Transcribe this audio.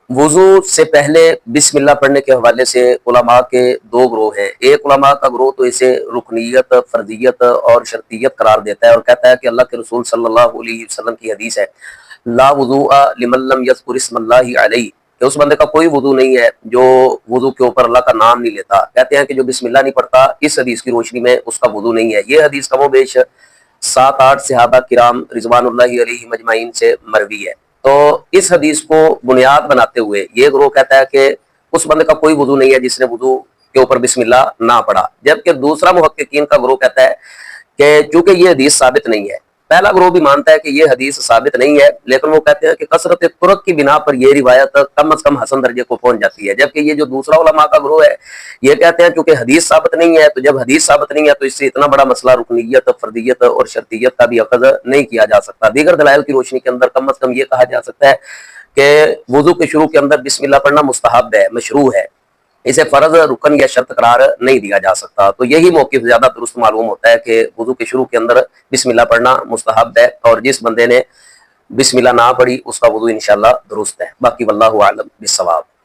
وضو سے پہلے بسم اللہ پڑھنے کے حوالے سے علماء کے دو گروہ ہیں۔ ایک علماء کا گروہ تو اسے رکنیت، فرضیت اور شرطیت قرار دیتا ہے اور کہتا ہے کہ اللہ کے رسول صلی اللہ علیہ وسلم کی حدیث ہے، لا وضوء لمن لم یذکر اسم اللہ علیہ، کہ اس بندے کا کوئی وضو نہیں ہے جو وضو کے اوپر اللہ کا نام نہیں لیتا۔ کہتے ہیں کہ جو بسم اللہ نہیں پڑھتا، اس حدیث کی روشنی میں اس کا وضو نہیں ہے۔ یہ حدیث کم و بیش 7-8 صحابہ کرام رضوان اللہ علیہ مجمعین سے مروی ہے۔ تو اس حدیث کو بنیاد بناتے ہوئے یہ گروہ کہتا ہے کہ اس بندے کا کوئی وضو نہیں ہے جس نے وضو کے اوپر بسم اللہ نہ پڑھا، جبکہ دوسرا محققین کا گروہ کہتا ہے کہ چونکہ یہ حدیث ثابت نہیں ہے۔ پہلا گروہ بھی مانتا ہے کہ یہ حدیث ثابت نہیں ہے، لیکن وہ کہتے ہیں کہ کثرت طرق کی بنا پر یہ روایت کم از کم حسن درجے کو پہنچ جاتی ہے، جبکہ یہ جو دوسرا علماء کا گروہ ہے یہ کہتے ہیں چونکہ حدیث ثابت نہیں ہے، تو جب حدیث ثابت نہیں ہے تو اس سے اتنا بڑا مسئلہ رکنیت، فردیت اور شرطیت کا بھی اخذ نہیں کیا جا سکتا۔ دیگر دلائل کی روشنی کے اندر کم از کم یہ کہا جا سکتا ہے کہ وضو کے شروع کے اندر بسم اللہ پڑھنا مستحب ہے، مشروع ہے، اسے فرض، رکن یا شرط قرار نہیں دیا جا سکتا۔ تو یہی موقف زیادہ درست معلوم ہوتا ہے کہ وضو کے شروع کے اندر بسم اللہ پڑھنا مستحب ہے، اور جس بندے نے بسم اللہ نہ پڑھی اس کا وضو انشاءاللہ درست ہے۔ باقی واللہ اعلم بالصواب۔